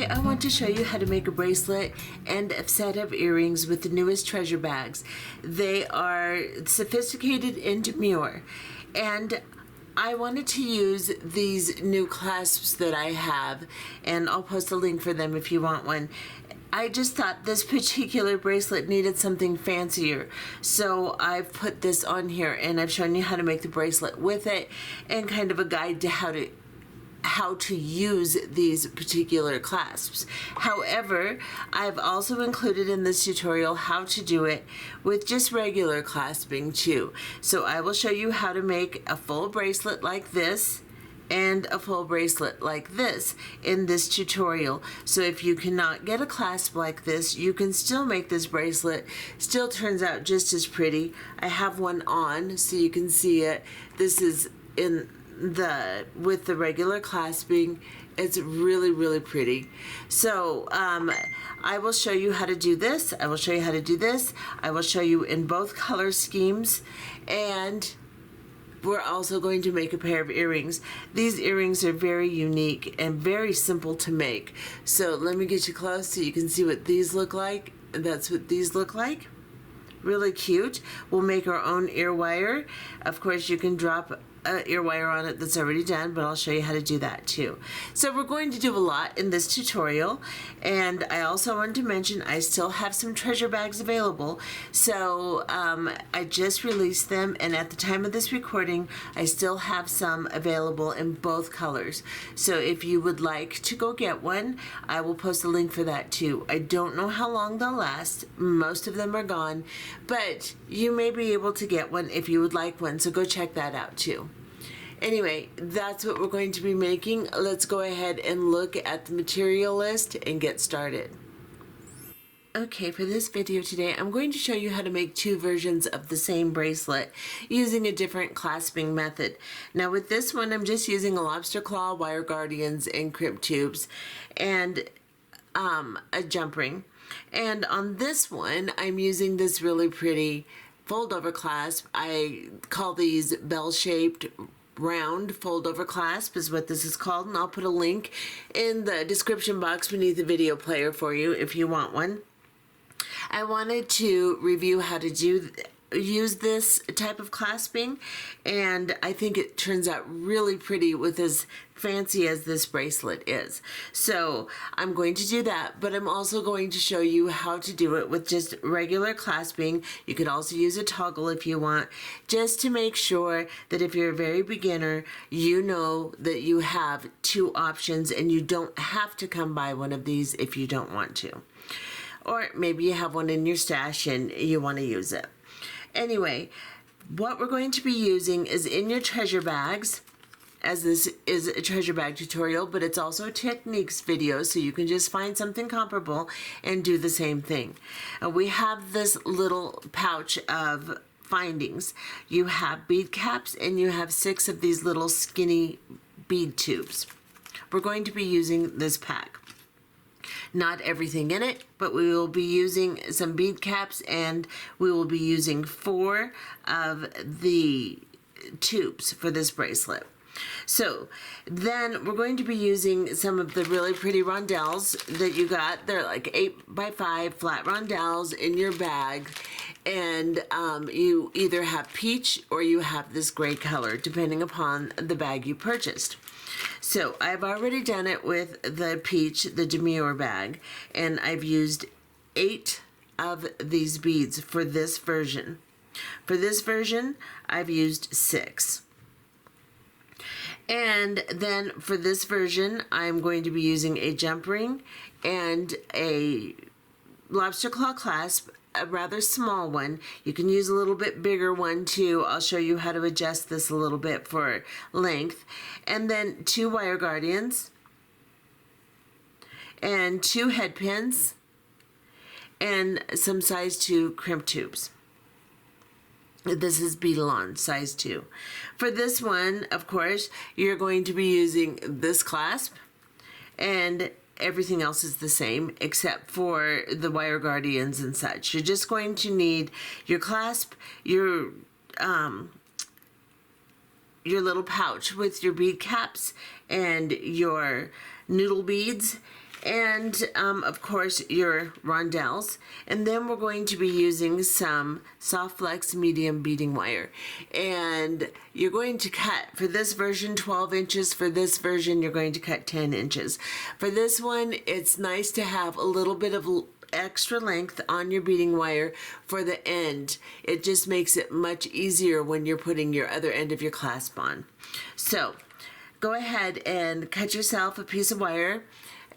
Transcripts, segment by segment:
Today I want to show you how to make a bracelet and a set of earrings with the newest treasure bags. They are sophisticated and demure, and I wanted to use these new clasps that I have, and I'll post a link for them if you want one. I just thought this particular bracelet needed something fancier, so I've put this on here and I've shown you how to make the bracelet with it and kind of a guide to how to use these particular clasps. However, I've also included in this tutorial how to do it with just regular clasping too. So I will show you how to make a full bracelet like this and a full bracelet like this in this tutorial. So if you cannot get a clasp like this, you can still make this bracelet. Still turns out just as pretty. I have one on so you can see it. This is with the regular clasping. It's really pretty. So I will show you how to do this. I will show you how to do this. I will show you in both color schemes, and we're also going to make a pair of earrings. These earrings are very unique and very simple to make. So let me get you close so you can see what these look like. That's what these look like. Really cute. We'll make our own ear wire. Of course, you can drop ear wire on it that's already done, but I'll show you how to do that too. So we're going to do a lot in this tutorial, and I also wanted to mention I still have some treasure bags available. So I just released them, and at the time of this recording I still have some available in both colors. So if you would like to go get one, I will post a link for that too. I don't know how long they'll last. Most of them are gone, but you may be able to get one if you would like one, so go check that out too. Anyway, that's what we're going to be making. Let's go ahead and look at the material list and get started. Okay, for this video today, I'm going to show you how to make two versions of the same bracelet using a different clasping method. Now with this one, I'm just using a lobster claw, wire guardians, and crimp tubes, and a jump ring. And on this one, I'm using this really pretty fold over clasp. I call these bell-shaped round fold over clasp is what this is called, and I'll put a link in the description box beneath the video player for you if you want one. I wanted to review how to use this type of clasping, and I think it turns out really pretty with as fancy as this bracelet is. So I'm going to do that, but I'm also going to show you how to do it with just regular clasping. You could also use a toggle if you want, just to make sure that if you're a very beginner, you know that you have two options and you don't have to come by one of these if you don't want to. Or maybe you have one in your stash and you want to use it. Anyway, what we're going to be using is in your treasure bags, as this is a treasure bag tutorial, but it's also a techniques video, so you can just find something comparable and do the same thing. We have this little pouch of findings. You have bead caps, and you have 6 of these little skinny bead tubes. We're going to be using this pack. Not everything in it, but we will be using some bead caps, and we will be using 4 of the tubes for this bracelet. So then we're going to be using some of the really pretty rondelles that you got. They're like 8x5 flat rondelles in your bag, and you either have peach or you have this gray color depending upon the bag you purchased. So I've already done it with the peach, the demure bag, and I've used 8 of these beads for this version. For this version, I've used 6. And then for this version, I'm going to be using a jump ring and a lobster claw clasp, a rather small one. You can use a little bit bigger one too. I'll show you how to adjust this a little bit for length. And then 2 wire guardians and 2 head pins and some size 2 crimp tubes. This is Beadalon size 2. For this one, of course, you're going to be using this clasp, and everything else is the same except for the wire guardians and such. You're just going to need your clasp, your little pouch with your bead caps and your noodle beads, and of course your rondelles, and then we're going to be using some soft flex medium beading wire, and you're going to cut for this version 12 inches. For this version you're going to cut 10 inches. For this one, it's nice to have a little bit of extra length on your beading wire for the end. It just makes it much easier when you're putting your other end of your clasp on. So go ahead and cut yourself a piece of wire,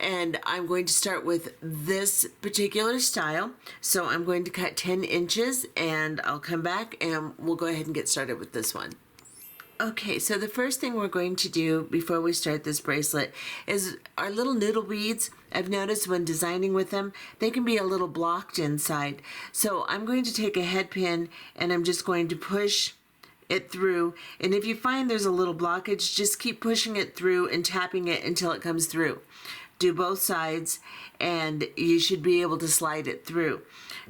and I'm going to start with this particular style. So I'm going to cut 10 inches, and I'll come back and we'll go ahead and get started with this one. Okay, so the first thing we're going to do before we start this bracelet is our little noodle beads. I've noticed when designing with them, they can be a little blocked inside. So I'm going to take a head pin and I'm just going to push it through. And if you find there's a little blockage, just keep pushing it through and tapping it until it comes through. Do both sides and you should be able to slide it through.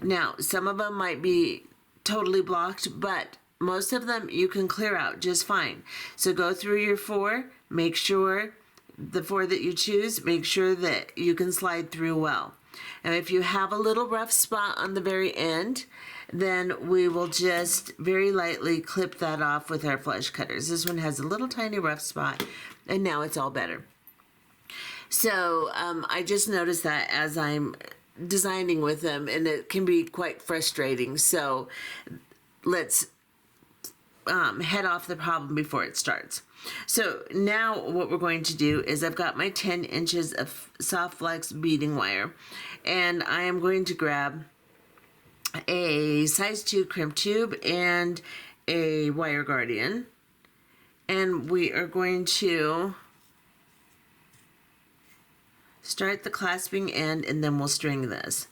Now, some of them might be totally blocked, but most of them you can clear out just fine. So go through your 4, make sure the 4 that you choose, make sure that you can slide through well. And if you have a little rough spot on the very end, then we will just very lightly clip that off with our flush cutters. This one has a little tiny rough spot, and now it's all better. So I just noticed that as I'm designing with them, and it can be quite frustrating. So let's head off the problem before it starts. So now what we're going to do is I've got my 10 inches of soft flex beading wire, and I am going to grab a size 2 crimp tube and a wire guardian, and we are going to start the clasping end, and then we'll string this.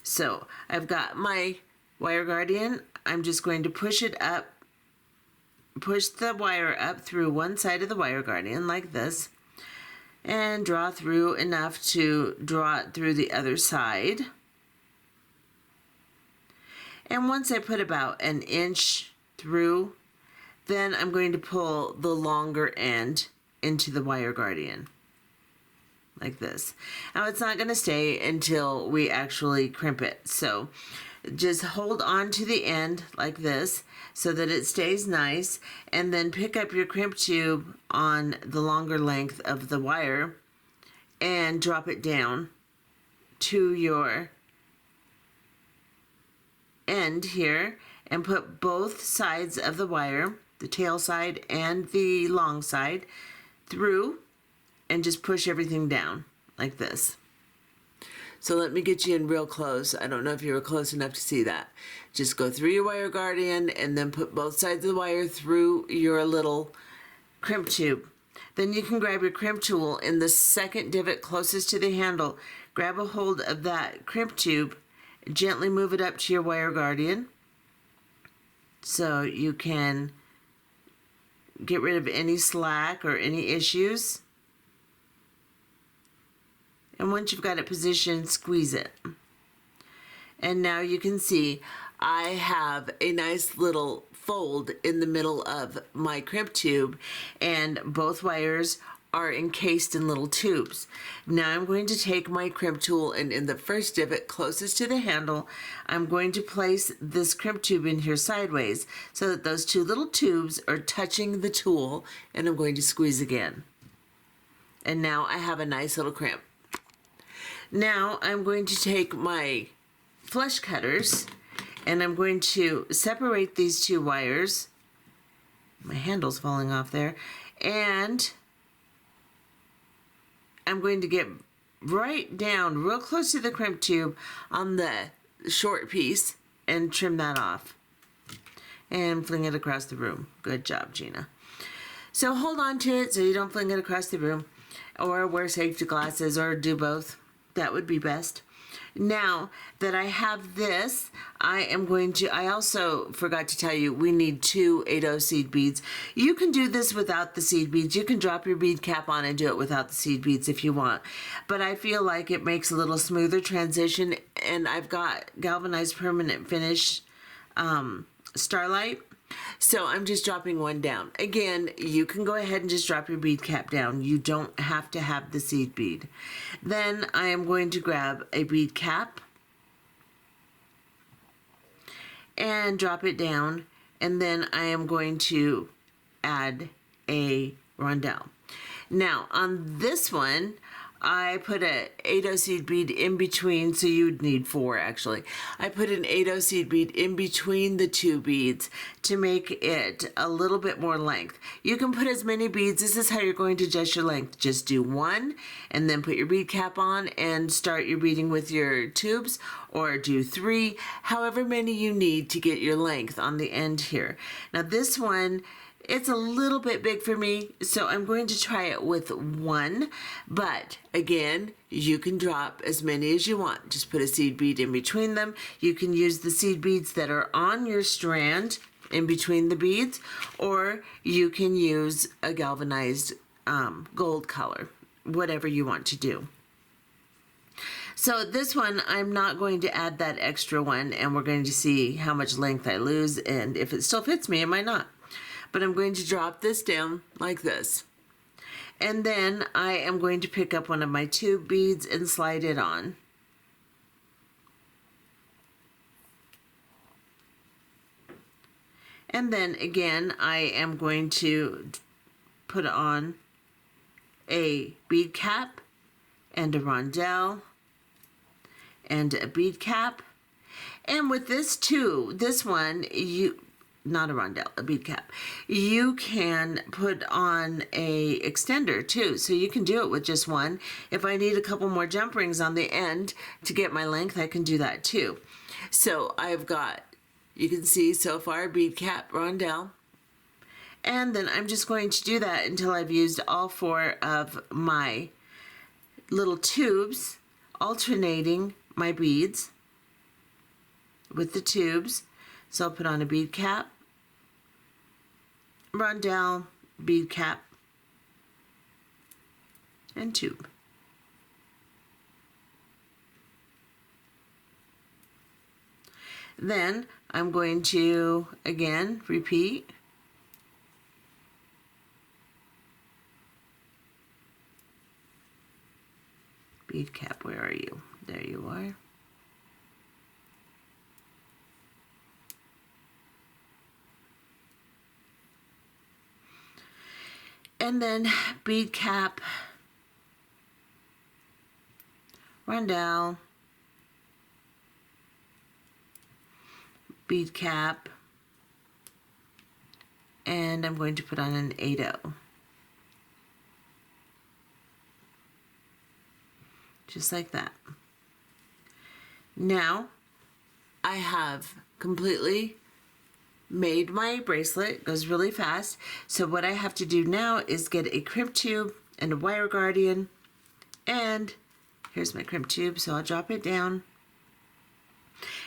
So I've got my wire guardian. I'm just going to push it up, push the wire up through one side of the wire guardian like this, and draw through enough to draw it through the other side. And once I put about an inch through, then I'm going to pull the longer end into the wire guardian like this. Now it's not going to stay until we actually crimp it, so just hold on to the end like this so that it stays nice, and then pick up your crimp tube on the longer length of the wire and drop it down to your end here, and put both sides of the wire, the tail side and the long side, through, and just push everything down like this. So let me get you in real close. I don't know if you were close enough to see that. Just go through your wire guardian and then put both sides of the wire through your little crimp tube. Then you can grab your crimp tool in the second divot closest to the handle. Grab a hold of that crimp tube, gently move it up to your wire guardian so you can get rid of any slack or any issues. And once you've got it positioned, squeeze it. And now you can see I have a nice little fold in the middle of my crimp tube, and both wires are encased in little tubes. Now I'm going to take my crimp tool, and in the first divot closest to the handle, I'm going to place this crimp tube in here sideways so that those two little tubes are touching the tool, and I'm going to squeeze again. And now I have a nice little crimp. Now I'm going to take my flush cutters and I'm going to separate these two wires. My handle's falling off there. And I'm going to get right down real close to the crimp tube on the short piece and trim that off. And fling it across the room. Good job, Gina. So hold on to it so you don't fling it across the room, or wear safety glasses, or do both. That would be best. Now that I have this, I also forgot to tell you, we need 2 8/0 seed beads. You can do this without the seed beads. You can drop your bead cap on and do it without the seed beads if you want. But I feel like it makes a little smoother transition, and I've got galvanized permanent finish Starlight, So I'm just dropping one down. Again, you can go ahead and just drop your bead cap down. You don't have to have the seed bead. Then I am going to grab a bead cap and drop it down, and then I am going to add a rondelle. Now on this one, I put a 8-0 seed bead in between, so you'd need 4 actually. I put an 8-0 seed bead in between the 2 beads to make it a little bit more length. You can put as many beads, this is how you're going to adjust your length. Just do 1 and then put your bead cap on and start your beading with your tubes, or do 3, however many you need to get your length on the end here. Now this one, it's a little bit big for me, so I'm going to try it with 1, but again, you can drop as many as you want. Just put a seed bead in between them. You can use the seed beads that are on your strand in between the beads, or you can use a galvanized gold color, whatever you want to do. So this one, I'm not going to add that extra one, and we're going to see how much length I lose, and if it still fits me, it might not. But I'm going to drop this down like this. And then I am going to pick up one of my tube beads and slide it on. And then again, I am going to put on a bead cap and a rondelle and a bead cap. And with this too, this one, not a rondelle, a bead cap, you can put on a extender too, so you can do it with just one. If I need a couple more jump rings on the end to get my length, I can do that too. So I've got, you can see so far, bead cap, rondelle, and then I'm just going to do that until I've used all 4 of my little tubes, alternating my beads with the tubes. So I'll put on a bead cap, rondelle, bead cap, and tube. Then I'm going to, again, repeat. Bead cap, where are you? There you are. And then bead cap, rondelle, bead cap, and I'm going to put on an 8-0. Just like that. Now I have completely made my bracelet. It goes really fast. So what I have to do now is get a crimp tube and a wire guardian, and here's my crimp tube, so I'll drop it down.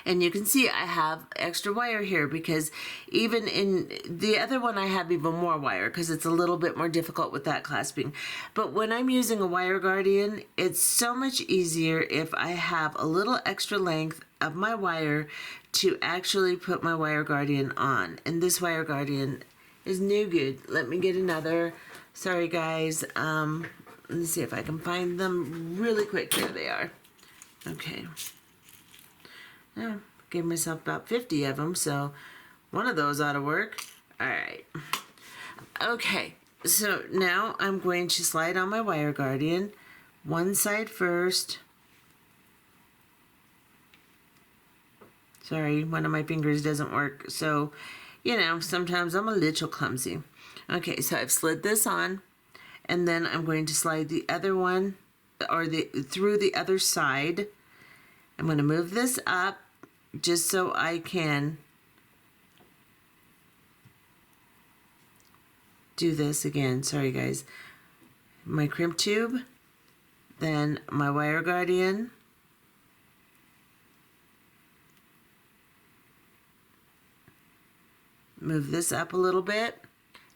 And you can see I have extra wire here, because even in the other one I have even more wire because it's a little bit more difficult with that clasping. But when I'm using a wire guardian, it's so much easier if I have a little extra length of my wire to actually put my wire guardian on. And this wire guardian is no good. Let me get another. Sorry guys. Let's see if I can find them really quick. There they are. Okay. Yeah, gave myself about 50 of them, so one of those ought to work. All right. Okay, so now I'm going to slide on my wire guardian, one side first. Sorry, one of my fingers doesn't work, so, you know, sometimes I'm a little clumsy. Okay, so I've slid this on, and then I'm going to slide the other one, or through the other side. I'm going to move this up just so I can do this again. Sorry guys. My crimp tube, then my wire guardian, move this up a little bit.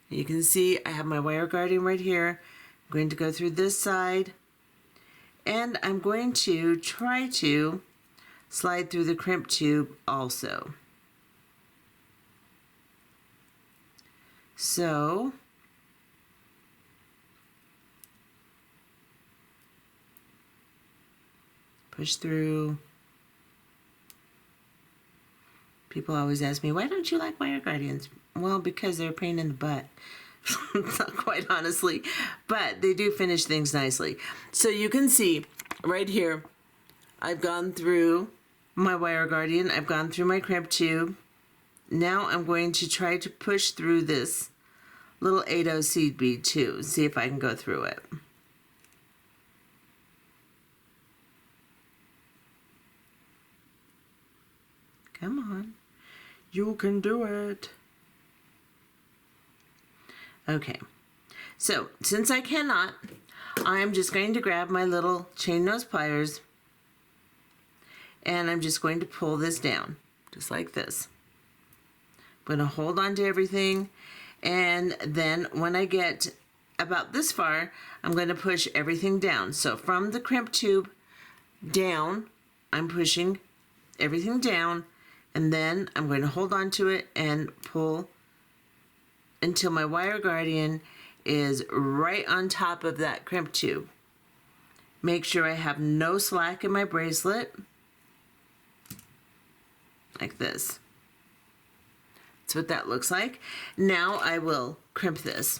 You can see I have my wire guardian right here. I'm going to go through this side, and I'm going to try to slide through the crimp tube also. So push through. People always ask me, why don't you like wire guardians? Well, because they're a pain in the butt. Not quite honestly, but they do finish things nicely. So you can see right here, I've gone through my wire guardian, I've gone through my crimp tube. Now I'm going to try to push through this little 8/0 seed bead too, see if I can go through it. Come on, you can do it. Okay, so since I cannot, I'm just going to grab my little chain nose pliers and I'm just going to pull this down, just like this. I'm going to hold on to everything, and then when I get about this far, I'm going to push everything down. So from the crimp tube down, I'm pushing everything down, and then I'm going to hold on to it and pull until my wire guardian is right on top of that crimp tube. Make sure I have no slack in my bracelet, like this. That's what that looks like. Now I will crimp this.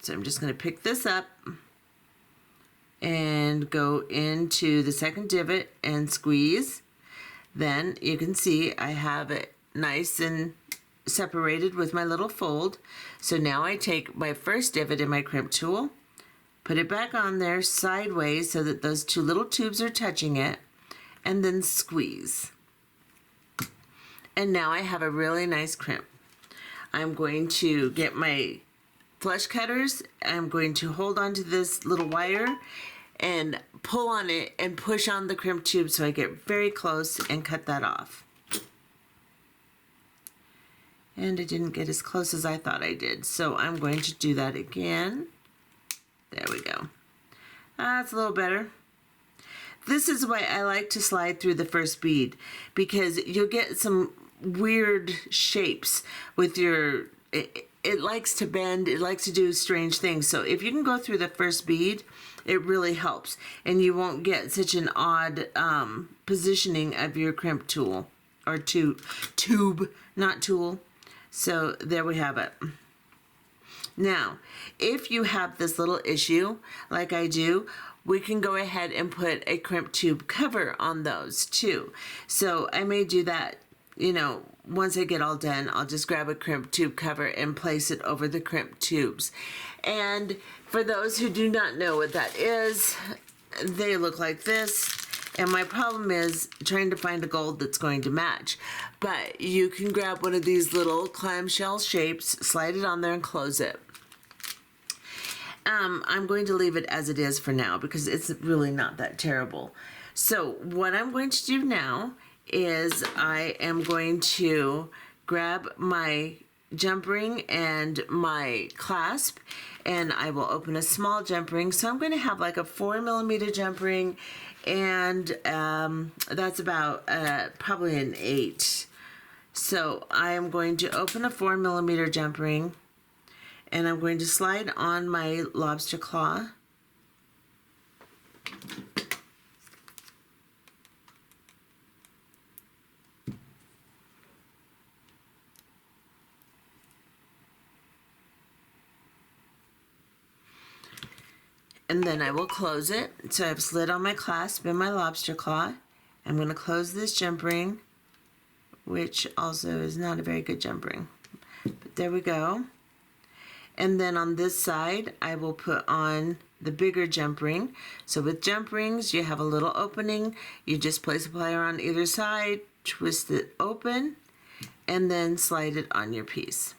So I'm just going to pick this up and go into the second divot and squeeze. Then you can see I have it nice and separated with my little fold. So now I take my first divot in my crimp tool, put it back on there sideways so that those two little tubes are touching it, and then squeeze. And now I have a really nice crimp. I'm going to get my flush cutters. I'm going to hold on to this little wire and pull on it and push on the crimp tube so I get very close and cut that off. And I didn't get as close as I thought I did, so I'm going to do that again. There we go. That's a little better. This is why I like to slide through the first bead, because you'll get some weird shapes with your, it likes to bend, it likes to do strange things. So if you can go through the first bead, it really helps, and you won't get such an odd positioning of your crimp tool, or tube, not tool. So there we have it. Now, if you have this little issue, like I do, we can go ahead and put a crimp tube cover on those too. So I may do that, you know, once I get all done, I'll just grab a crimp tube cover and place it over the crimp tubes. And for those who do not know what that is, they look like this. And my problem is trying to find a gold that's going to match. But you can grab one of these little clamshell shapes, slide it on there and close it. I'm going to leave it as it is for now because it's really not that terrible. So what I'm going to do now is I am going to grab my jump ring and my clasp, and I will open a small jump ring. So I'm going to have like a 4mm jump ring, and that's about probably an 8. So I am going to open a 4mm jump ring, and I'm going to slide on my lobster claw. And then I will close it. So I've slid on my clasp and my lobster claw. I'm going to close this jump ring, which also is not a very good jump ring. But there we go. And then on this side, I will put on the bigger jump ring. So with jump rings, you have a little opening. You just place a plier on either side, twist it open, and then slide it on your piece.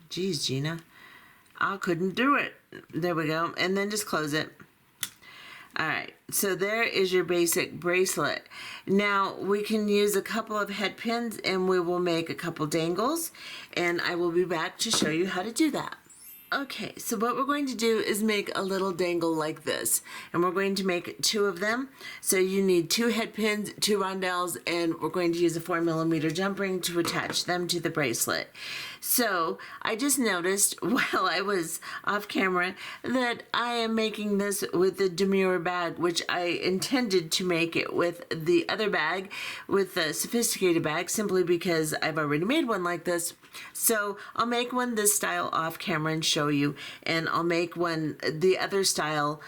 Geez, Gina, I couldn't do it. There we go. And then just close it. All right, so there is your basic bracelet. Now we can use a couple of head pins and we will make a couple dangles, and I will be back to show you how to do that. Okay, so what we're going to do is make a little dangle like this, and we're going to make 2 of them. So you need 2 head pins, 2 rondelles, and we're going to use a 4mm jump ring to attach them to the bracelet. So I just noticed while I was off camera that I am making this with the demure bag, which I intended to make it with the other bag, with the sophisticated bag, simply because I've already made one like this. So I'll make one this style off camera and show you, and I'll make one the other style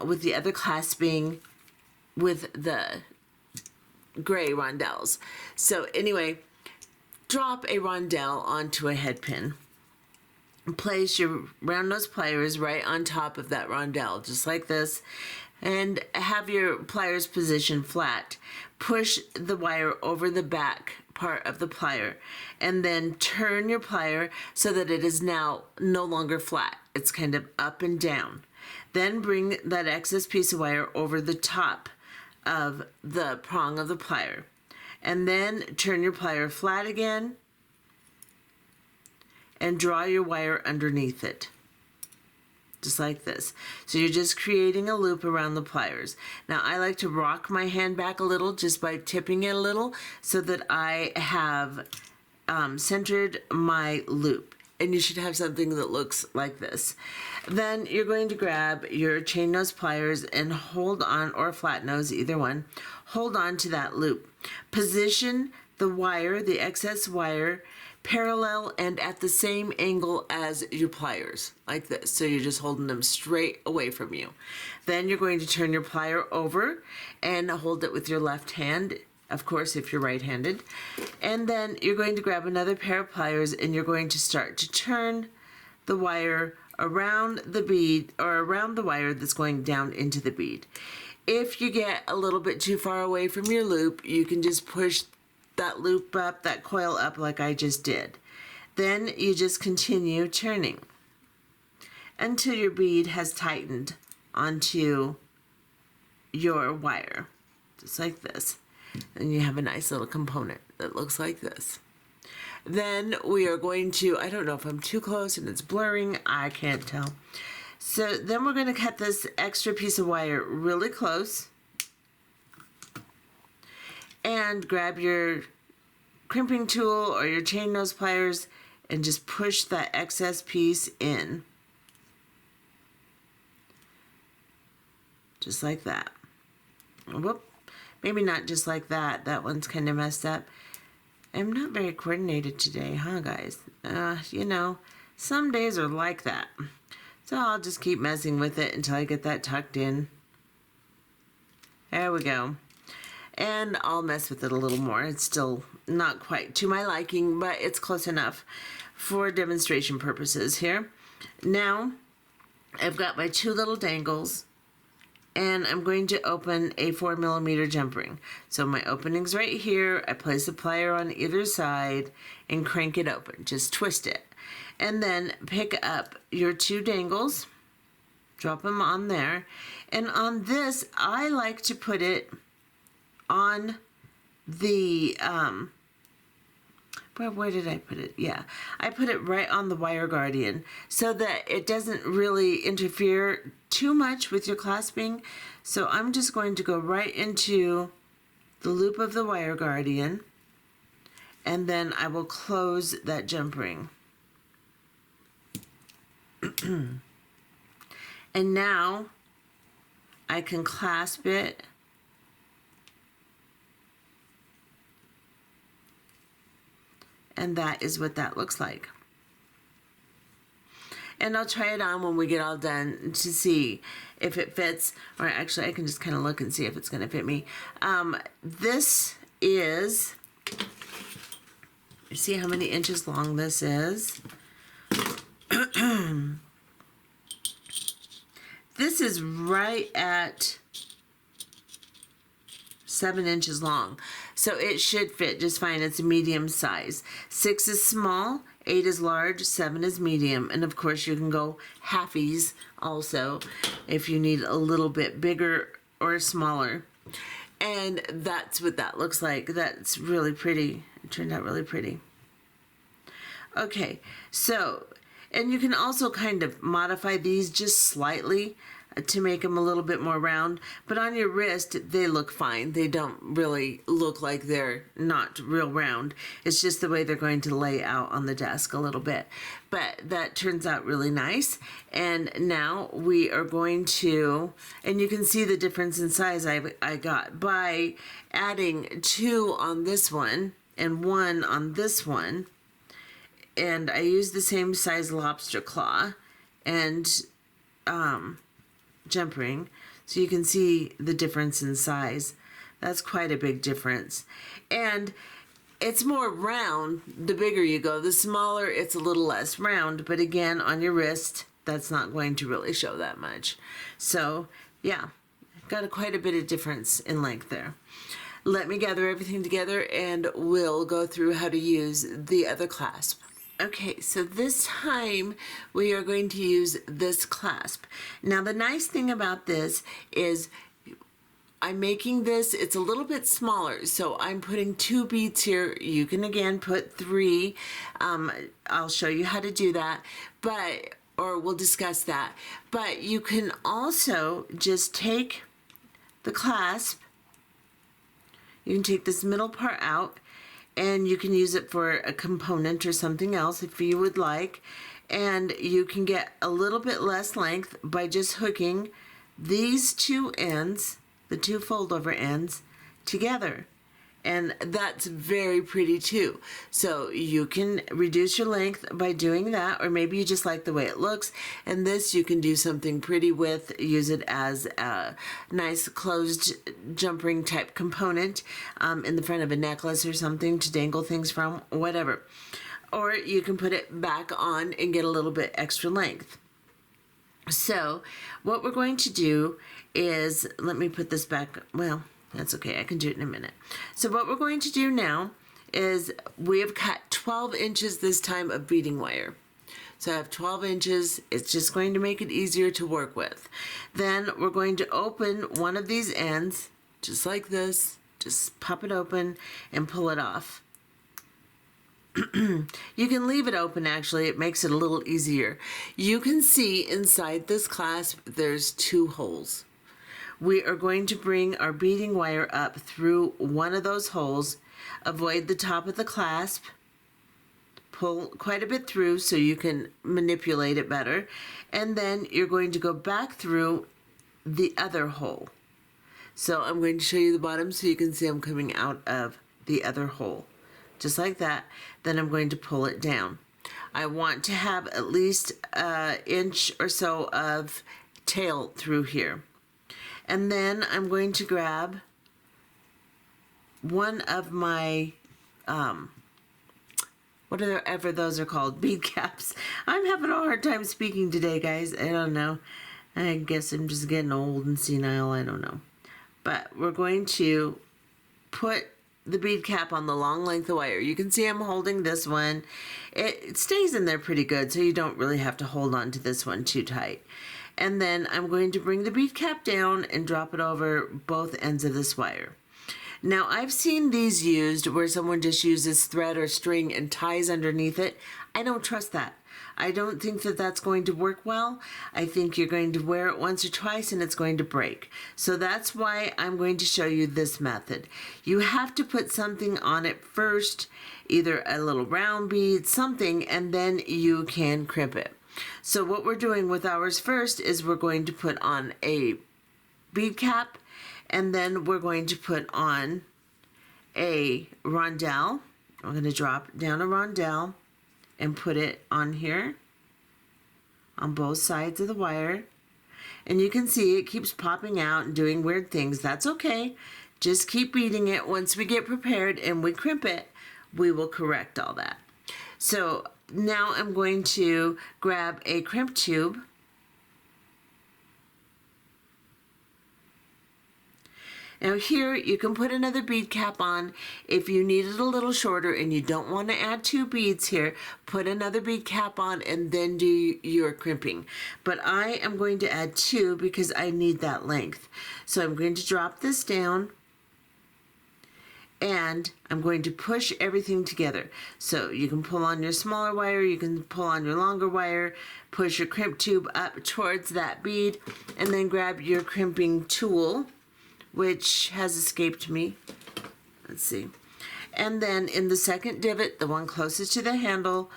with the other clasping with the gray rondelles. So anyway, drop a rondelle onto a head pin. Place your round nose pliers right on top of that rondelle, just like this, and have your pliers positioned flat. Push the wire over the back part of the plier, and then turn your plier so that it is now no longer flat. It's kind of up and down. Then bring that excess piece of wire over the top of the prong of the plier, and then turn your plier flat again and draw your wire underneath it, just like this. So you're just creating a loop around the pliers. Now I like to rock my hand back a little just by tipping it a little so that I have centered my loop. And you should have something that looks like this. Then you're going to grab your chain nose pliers and hold on, or flat nose, either one, hold on to that loop. Position the wire, the excess wire, parallel and at the same angle as your pliers, like this. So you're just holding them straight away from you. Then you're going to turn your plier over and hold it with your left hand, of course if you're right-handed. And then you're going to grab another pair of pliers and you're going to start to turn the wire around the bead, or around the wire that's going down into the bead. If you get a little bit too far away from your loop, you can just push that loop up, that coil up like I just did. Then you just continue turning until your bead has tightened onto your wire, just like this. And you have a nice little component that looks like this. Then we are going to, I don't know if I'm too close and it's blurring, I can't tell. So then we're going to cut this extra piece of wire really close and grab your crimping tool or your chain nose pliers and just push that excess piece in. Just like that. Whoop. Maybe not just like that. That one's kind of messed up. I'm not very coordinated today, huh, guys? You know, some days are like that. So I'll just keep messing with it until I get that tucked in. There we go. And I'll mess with it a little more. It's still not quite to my liking, but it's close enough for demonstration purposes here. Now, I've got my 2 little dangles, and I'm going to open a 4mm jump ring. So my opening's right here. I place a plier on either side and crank it open. Just twist it. And then pick up your 2 dangles, drop them on there. And on this, I like to put it on the, where did I put it? Yeah, I put it right on the wire guardian so that it doesn't really interfere too much with your clasping. So I'm just going to go right into the loop of the wire guardian, and then I will close that jump ring. And now I can clasp it and that is what that looks like. And I'll try it on when we get all done to see if it fits, or actually I can just kind of look and see if it's going to fit me. This is, you see how many inches long this is? This is right at 7 inches long. So it should fit just fine. It's a medium size. 6 is small, 8 is large, 7 is medium. And of course you can go halfies also if you need a little bit bigger or smaller. And that's what that looks like. That's really pretty. It turned out really pretty. Okay, so And you can also kind of modify these just slightly to make them a little bit more round, but on your wrist they look fine. They don't really look like they're not real round. It's just the way they're going to lay out on the desk a little bit, but that turns out really nice. And now we are going to, and you can see the difference in size I got by adding 2 on this one and 1 on this one. And I used the same size lobster claw and jump ring, so you can see the difference in size. That's quite a big difference. And it's more round the bigger you go. The smaller, it's a little less round, but again, on your wrist, that's not going to really show that much. So yeah, got quite a bit of difference in length there. Let me gather everything together and we'll go through how to use the other clasp. Okay, so this time we are going to use this clasp. Now the nice thing about this is I'm making this, it's a little bit smaller, so I'm putting 2 beads here. You can again put 3. I'll show you how to do that, or we'll discuss that. But you can also just take the clasp, you can take this middle part out, and you can use it for a component or something else if you would like. And you can get a little bit less length by just hooking these 2 ends, the 2 fold over ends, together. And that's very pretty too. So you can reduce your length by doing that, or maybe you just like the way it looks. And this you can do something pretty with, use it as a nice closed jump ring type component in the front of a necklace or something to dangle things from, whatever. Or you can put it back on and get a little bit extra length. So what we're going to do is, let me put this back, well, that's okay, I can do it in a minute. So what we're going to do now is we have cut 12 inches this time of beading wire. So I have 12 inches, it's just going to make it easier to work with. Then we're going to open one of these ends, just like this, just pop it open and pull it off. You can leave it open actually, it makes it a little easier. You can see inside this clasp there's 2 holes. We are going to bring our beading wire up through one of those holes, avoid the top of the clasp, pull quite a bit through so you can manipulate it better, and then you're going to go back through the other hole. So I'm going to show you the bottom so you can see I'm coming out of the other hole. Just like that. Then I'm going to pull it down. I want to have at least an inch or so of tail through here. And then I'm going to grab one of my, whatever those are called, bead caps. I'm having a hard time speaking today, guys. I don't know. I guess I'm just getting old and senile. I don't know. But we're going to put the bead cap on the long length of wire. You can see I'm holding this one. It stays in there pretty good, so you don't really have to hold on to this one too tight. And then I'm going to bring the bead cap down and drop it over both ends of this wire. Now I've seen these used where someone just uses thread or string and ties underneath it. I don't trust that. I don't think that that's going to work well. I think you're going to wear it once or twice and it's going to break. So that's why I'm going to show you this method. You have to put something on it first, either a little round bead, something, and then you can crimp it. So what we're doing with ours first is we're going to put on a bead cap, and then we're going to put on a rondelle. I'm going to drop down a rondelle and put it on here on both sides of the wire. And you can see it keeps popping out and doing weird things. That's okay. Just keep beading it. Once we get prepared and we crimp it, we will correct all that. So now I'm going to grab a crimp tube Now here you can put another bead cap on. If you need it a little shorter and you don't want to add 2 beads here, put another bead cap on and then do your crimping. But I am going to add 2 because I need that length. So I'm going to drop this down and I'm going to push everything together. So you can pull on your smaller wire, you can pull on your longer wire, push your crimp tube up towards that bead, and then grab your crimping tool, which has escaped me. Let's see. And then in the second divot, the one closest to the handle,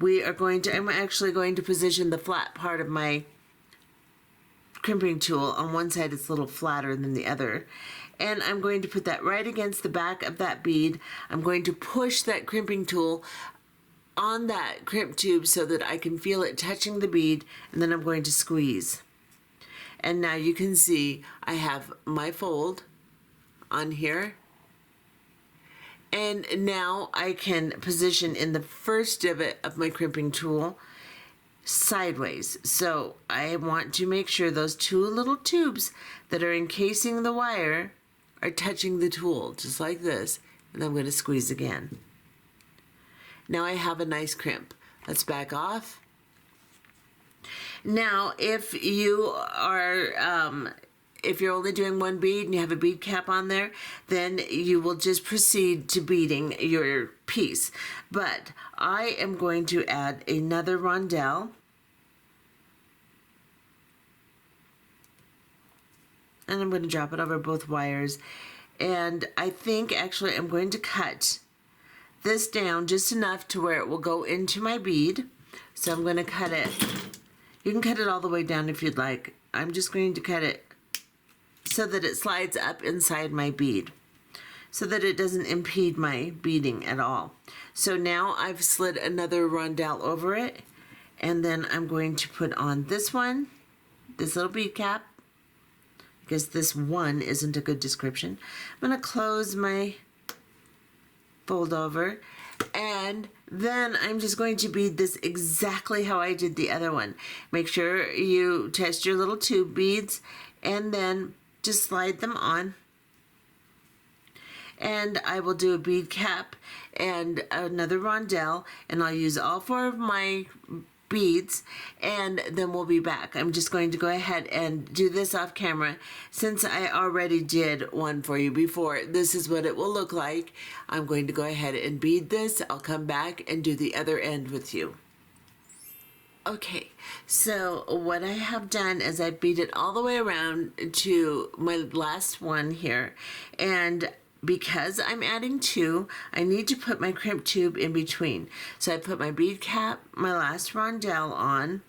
I'm actually going to position the flat part of my crimping tool. On one side it's a little flatter than the other. And I'm going to put that right against the back of that bead. I'm going to push that crimping tool on that crimp tube so that I can feel it touching the bead, and then I'm going to squeeze. And now you can see I have my fold on here. And now I can position in the first divot of my crimping tool sideways. So I want to make sure those two little tubes that are encasing the wire are touching the tool, just like this. And I'm going to squeeze again. Now I have a nice crimp. Let's back off. Now, if you're only doing one bead and you have a bead cap on there, then you will just proceed to beading your piece. But I am going to add another rondelle. And I'm going to drop it over both wires. And I think actually I'm going to cut this down just enough to where it will go into my bead. So I'm going to cut it. You can cut it all the way down if you'd like. I'm just going to cut it so that it slides up inside my bead, so that it doesn't impede my beading at all. So now I've slid another rondelle over it, and then I'm going to put on this one, this little bead cap. I guess this one isn't a good description. I'm going to close my fold over, and then I'm just going to bead this exactly how I did the other one. Make sure you test your little tube beads, and then just slide them on. And I will do a bead cap and another rondelle, and I'll use all 4 of my beads, and then we'll be back. I'm just going to go ahead and do this off camera since I already did one for you before. This is what it will look like. I'm going to go ahead and bead this. I'll come back and do the other end with you. Okay, so what I have done is I beat it all the way around to my last one here, and because I'm adding 2, I need to put my crimp tube in between. So I put my bead cap, my last rondelle on,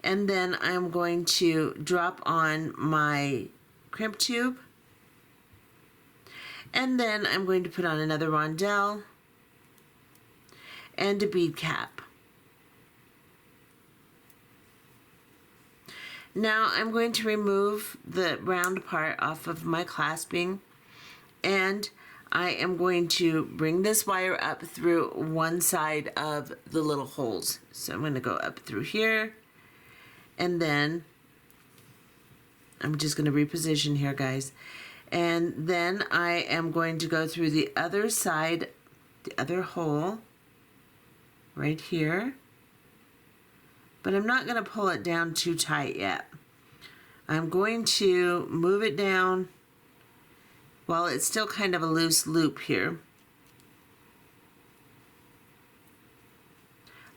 and then I'm going to drop on my crimp tube, and then I'm going to put on another rondelle and a bead cap. Now I'm going to remove the round part off of my clasping, and I am going to bring this wire up through one side of the little holes. So I'm going to go up through here, and then I'm just going to reposition here, guys. And then I am going to go through the other side, the other hole, right here. But I'm not going to pull it down too tight yet. I'm going to move it down while it's still kind of a loose loop here.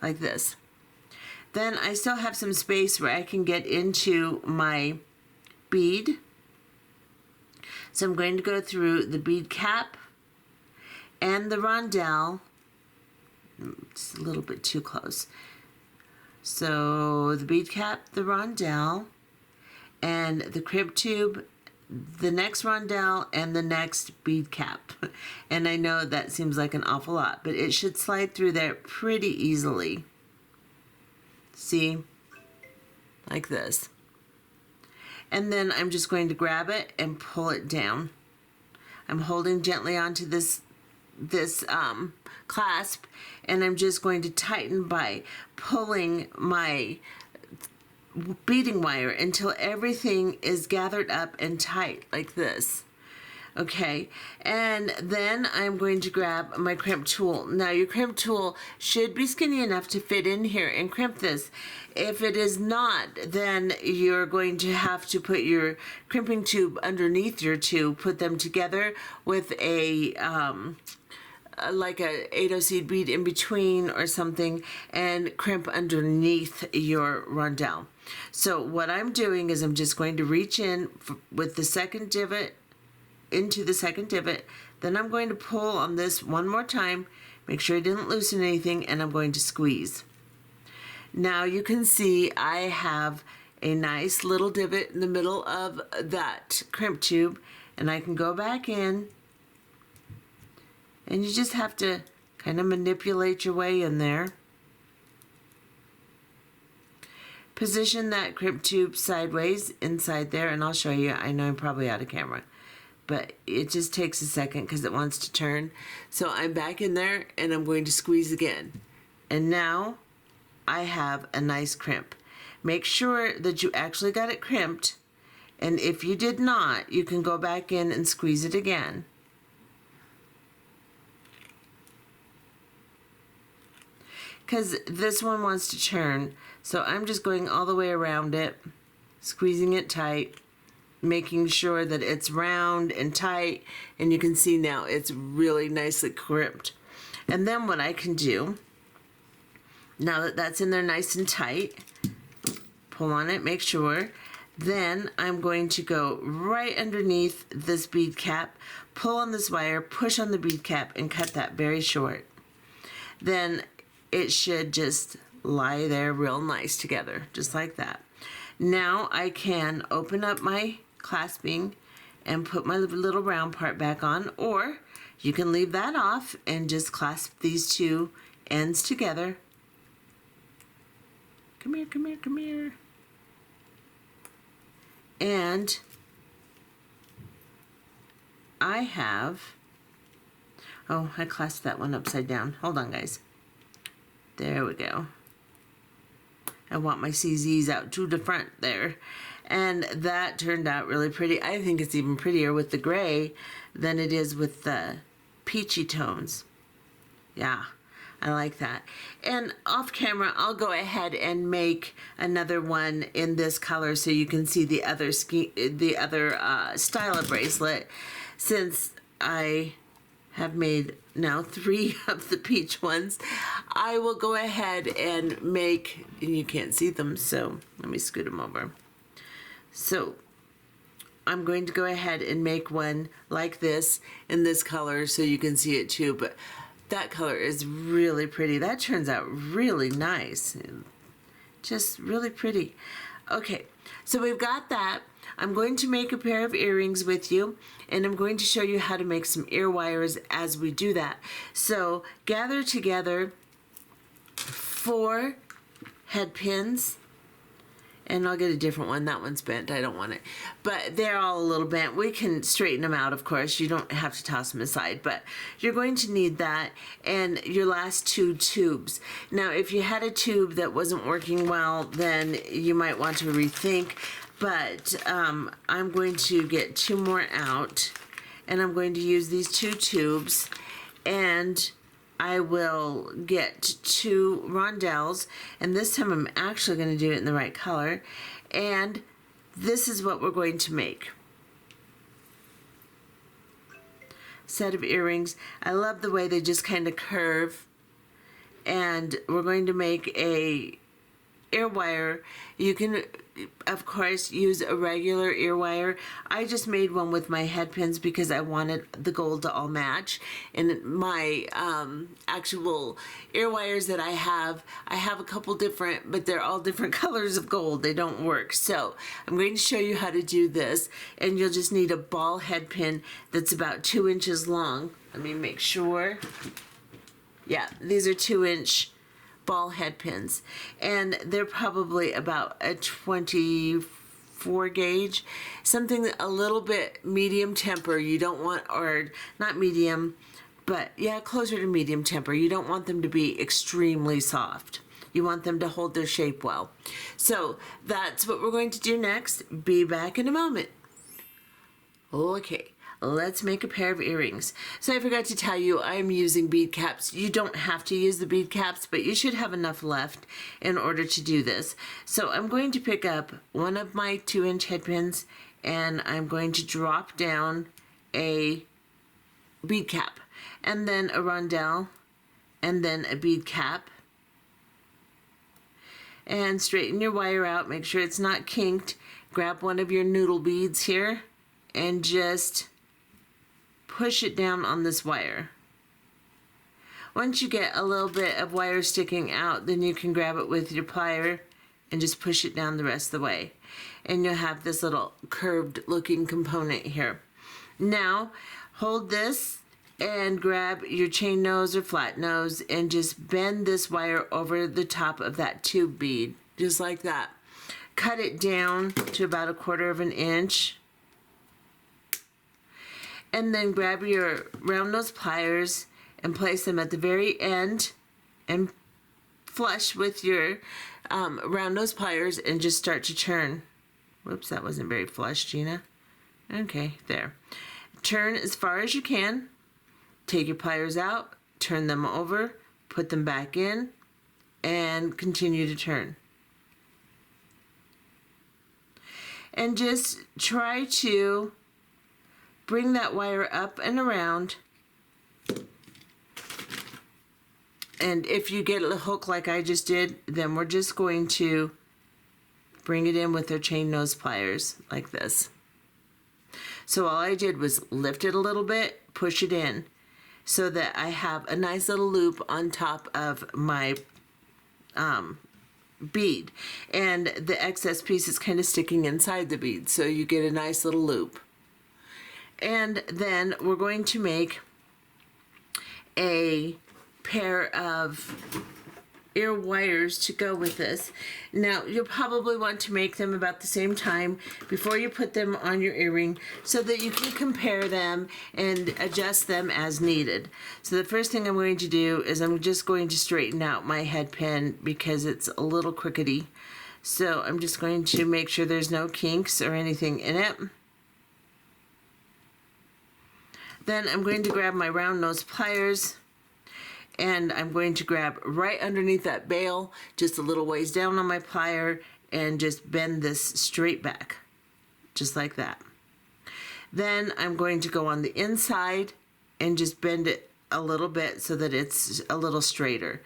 Like this. Then I still have some space where I can get into my bead. So I'm going to go through the bead cap and the rondelle. It's a little bit too close. So the bead cap, the rondelle, and the crimp tube, the next rondelle, and the next bead cap. And I know that seems like an awful lot, but it should slide through there pretty easily. See? Like this. And then I'm just going to grab it and pull it down. I'm holding gently onto this clasp, and I'm just going to tighten by pulling my beading wire until everything is gathered up and tight like this. Okay, and then I'm going to grab my crimp tool. Now your crimp tool should be skinny enough to fit in here and crimp this. If it is not, then you're going to have to put your crimping tube underneath your tube, put them together with a like a 8-0 seed bead in between or something, and crimp underneath your rondelle. So what I'm doing is I'm just going to reach in with the second divot into the second divot, then I'm going to pull on this one more time, make sure I didn't loosen anything, and I'm going to squeeze. Now you can see I have a nice little divot in the middle of that crimp tube, and I can go back in, and you just have to kind of manipulate your way in there. Position that crimp tube sideways inside there, and I'll show you. I know I'm probably out of camera, but it just takes a second because it wants to turn. So I'm back in there and I'm going to squeeze again. And now I have a nice crimp. Make sure that you actually got it crimped, and if you did not, you can go back in and squeeze it again. Because this one wants to turn, so I'm just going all the way around it, squeezing it tight, making sure that it's round and tight, and you can see now it's really nicely crimped. And then what I can do, now that that's in there nice and tight, pull on it, make sure, then I'm going to go right underneath this bead cap, pull on this wire, push on the bead cap, and cut that very short. Then it should just lie there real nice together, just like that. Now I can open up my clasping and put my little round part back on, or you can leave that off and just clasp these two ends together. Come here, come here, come here. And I have, oh, I clasped that one upside down. Hold on, guys. There we go. I want my CZs out to the front there. And that turned out really pretty. I think it's even prettier with the gray than it is with the peachy tones. Yeah, I like that. And off camera, I'll go ahead and make another one in this color so you can see the other style of bracelet, since I have made now 3 of the peach ones. I will go ahead and make, and you can't see them, so let me scoot them over. So I'm going to go ahead and make one like this in this color so you can see it too, but that color is really pretty. That turns out really nice. Just really pretty. Okay, so we've got that. I'm going to make a pair of earrings with you, and I'm going to show you how to make some ear wires as we do that. So gather together 4 head pins, and I'll get a different one. That one's bent. I don't want it. But they're all a little bent. We can straighten them out, of course. You don't have to toss them aside, but you're going to need that and your last 2 tubes. Now, if you had a tube that wasn't working well, then you might want to rethink. But I'm going to get 2 more out, and I'm going to use these 2 tubes, and I will get 2 rondelles, and this time I'm actually going to do it in the right color, and this is what we're going to make. Set of earrings. I love the way they just kind of curve, and we're going to make a ear wire. You can, of course, use a regular ear wire. I just made one with my head pins because I wanted the gold to all match. And my actual ear wires that I have a couple different, but they're all different colors of gold. They don't work. So I'm going to show you how to do this, and you'll just need a ball head pin that's about 2 inches long. Let me make sure. Yeah, these are 2-inch ball head pins, and they're probably about a 24 gauge, something a little bit medium temper. You don't want, or not medium, but yeah, closer to medium temper. You don't want them to be extremely soft. You want them to hold their shape well. So that's what we're going to do next. Be back in a moment. Okay, let's make a pair of earrings. So I forgot to tell you, I'm using bead caps. You don't have to use the bead caps, but you should have enough left in order to do this. So I'm going to pick up one of my 2-inch head pins, and I'm going to drop down a bead cap, and then a rondelle, and then a bead cap. And straighten your wire out, make sure it's not kinked. Grab one of your noodle beads here and just push it down on this wire. Once you get a little bit of wire sticking out, then you can grab it with your plier and just push it down the rest of the way. And you'll have this little curved looking component here. Now, hold this and grab your chain nose or flat nose and just bend this wire over the top of that tube bead, just like that. Cut it down to about 1/4 inch. And then grab your round nose pliers and place them at the very end and flush with your round nose pliers and just start to turn. Whoops, that wasn't very flush, Gina. Okay, there. Turn as far as you can. Take your pliers out, turn them over, put them back in, and continue to turn. And just try to bring that wire up and around. And if you get a hook like I just did, then we're just going to bring it in with our chain nose pliers like this. So all I did was lift it a little bit, push it in, so that I have a nice little loop on top of my bead. And the excess piece is kind of sticking inside the bead, so you get a nice little loop. And then we're going to make a pair of ear wires to go with this. Now, you'll probably want to make them about the same time before you put them on your earring so that you can compare them and adjust them as needed. So the first thing I'm going to do is I'm just going to straighten out my head pin because it's a little crookedy. So I'm just going to make sure there's no kinks or anything in it. Then I'm going to grab my round nose pliers, and I'm going to grab right underneath that bail, just a little ways down on my plier, and just bend this straight back, just like that. Then I'm going to go on the inside and just bend it a little bit so that it's a little straighter.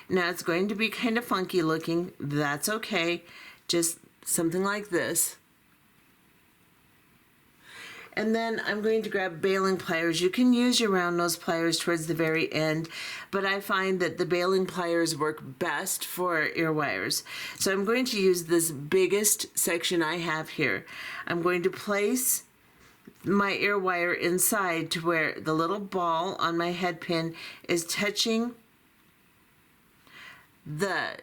Now it's going to be kind of funky looking, that's okay, just something like this. And then I'm going to grab baling pliers. You can use your round nose pliers towards the very end, but I find that the baling pliers work best for ear wires. So I'm going to use this biggest section I have here. I'm going to place my ear wire inside to where the little ball on my head pin is touching the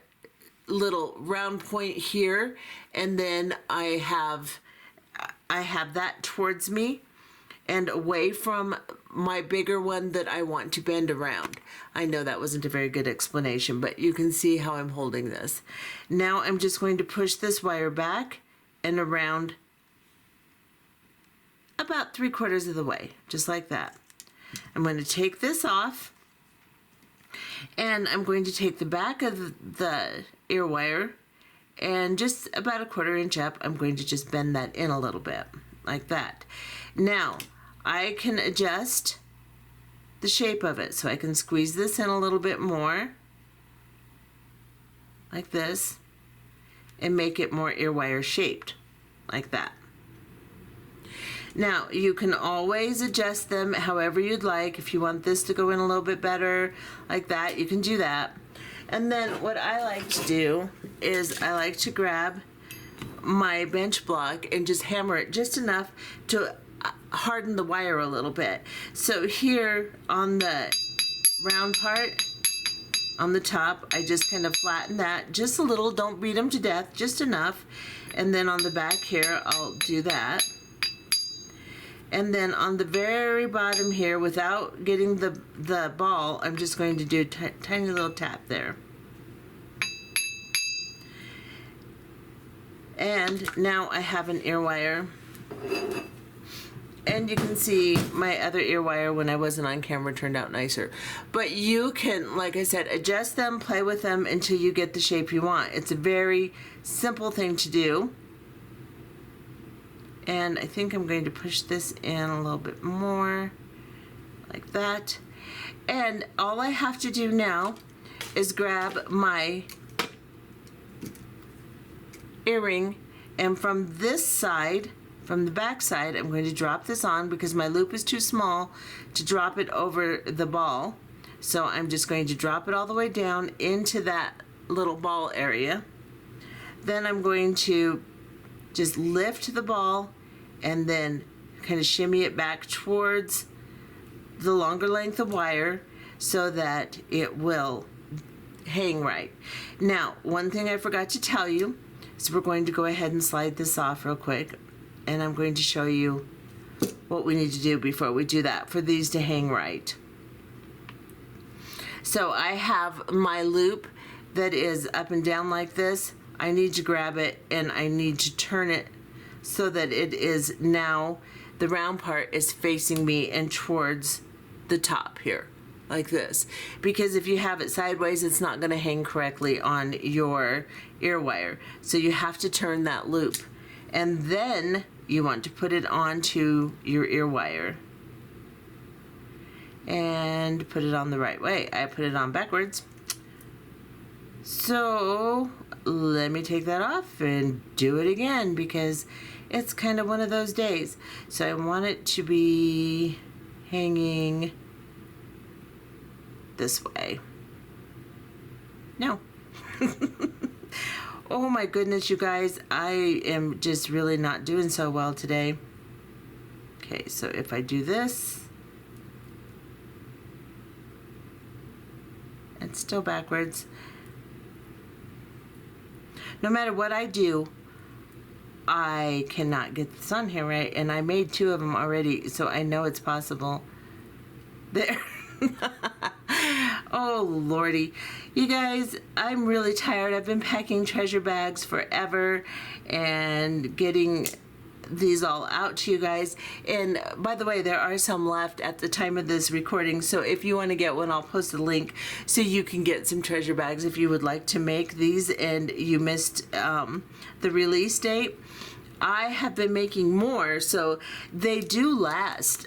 little round point here, and then I have that towards me and away from my bigger one that I want to bend around. I know that wasn't a very good explanation, but you can see how I'm holding this. Now I'm just going to push this wire back and around about 3/4 of the way, just like that. I'm going to take this off, and I'm going to take the back of the ear wire, and just about 1/4 inch up, I'm going to just bend that in a little bit, like that. Now, I can adjust the shape of it, so I can squeeze this in a little bit more, like this, and make it more ear wire shaped, like that. Now, you can always adjust them however you'd like. If you want this to go in a little bit better, like that, you can do that. And then what I like to do is I like to grab my bench block and just hammer it just enough to harden the wire a little bit. So here on the round part, on the top, I just kind of flatten that just a little. Don't beat them to death, just enough. And then on the back here, I'll do that. And then on the very bottom here, without getting the ball, I'm just going to do a tiny little tap there. And now I have an ear wire. And you can see my other ear wire when I wasn't on camera turned out nicer. But you can, like I said, adjust them, play with them until you get the shape you want. It's a very simple thing to do. And I think I'm going to push this in a little bit more, like that. And all I have to do now is grab my earring, and from this side, from the back side, I'm going to drop this on because my loop is too small to drop it over the ball. So I'm just going to drop it all the way down into that little ball area. Then I'm going to just lift the ball and then kind of shimmy it back towards the longer length of wire so that it will hang right. Now, one thing I forgot to tell you is we're going to go ahead and slide this off real quick, and I'm going to show you what we need to do before we do that for these to hang right. So I have my loop that is up and down like this. I need to grab it and I need to turn it so that it is now, the round part is facing me and towards the top here, like this. Because if you have it sideways, it's not going to hang correctly on your ear wire. So you have to turn that loop. And then you want to put it onto your ear wire. And put it on the right way. I put it on backwards. So let me take that off and do it again because it's kind of one of those days. So I want it to be hanging this way. No. Oh my goodness, you guys, I am just really not doing so well today. Okay, so if I do this, it's still backwards. No matter what I do, I cannot get this on here right, and I made 2 of them already, so I know it's possible. There. Oh lordy, you guys, I'm really tired. I've been packing treasure bags forever and getting these all out to you guys. And by the way, there are some left at the time of this recording, so if you want to get one, I'll post a link so you can get some treasure bags if you would like to make these and you missed the release date. I have been making more, so they do last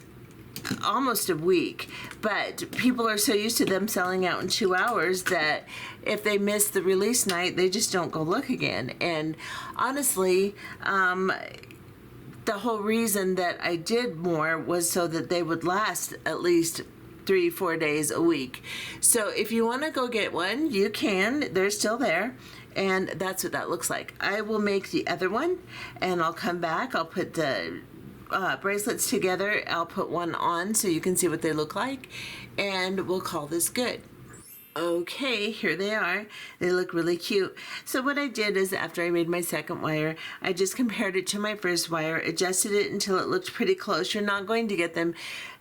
almost a week, but people are so used to them selling out in 2 hours that if they miss the release night, they just don't go look again. And honestly, the whole reason that I did more was so that they would last at least 3-4 days a week. So if you want to go get one, you can. They're still there. And that's what that looks like. I will make the other one and I'll come back. I'll put the bracelets together. I'll put one on so you can see what they look like, and we'll call this good. Okay, here they are. They look really cute. So what I did is after I made my second wire, I just compared it to my first wire, adjusted it until it looked pretty close. You're not going to get them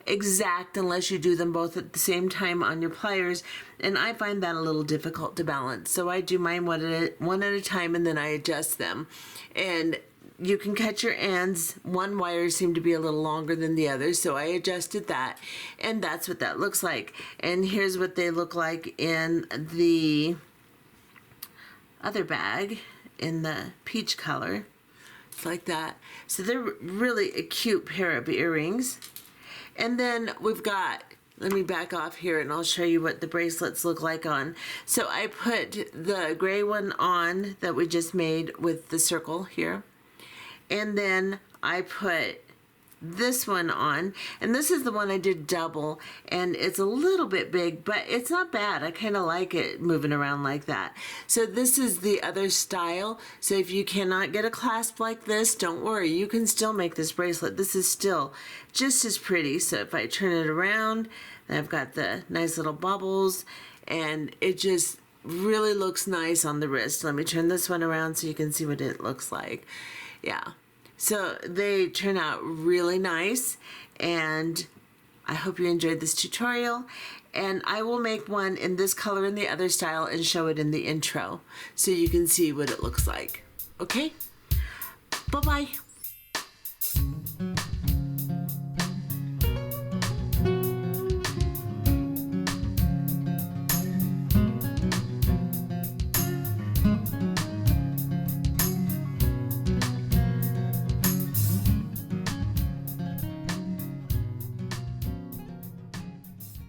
exact unless you do them both at the same time on your pliers, and I find that a little difficult to balance. So I do mine one at a time, and then I adjust them. And you can cut your ends. One wire seemed to be a little longer than the other, so I adjusted that, and that's what that looks like. And here's what they look like in the other bag in the peach color. It's like that. So they're really a cute pair of earrings. And then we've got, let me back off here and I'll show you what the bracelets look like on. So I put the gray one on that we just made with the circle here. And then I put this one on, and this is the one I did double, and it's a little bit big, but it's not bad. I kind of like it moving around like that. So this is the other style. So if you cannot get a clasp like this, don't worry, you can still make this bracelet. This is still just as pretty. So if I turn it around, then I've got the nice little bubbles, and it just really looks nice on the wrist. Let me turn this one around so you can see what it looks like. Yeah, so they turn out really nice, and I hope you enjoyed this tutorial, and I will make one in this color and the other style and show it in the intro so you can see what it looks like. Okay, bye-bye.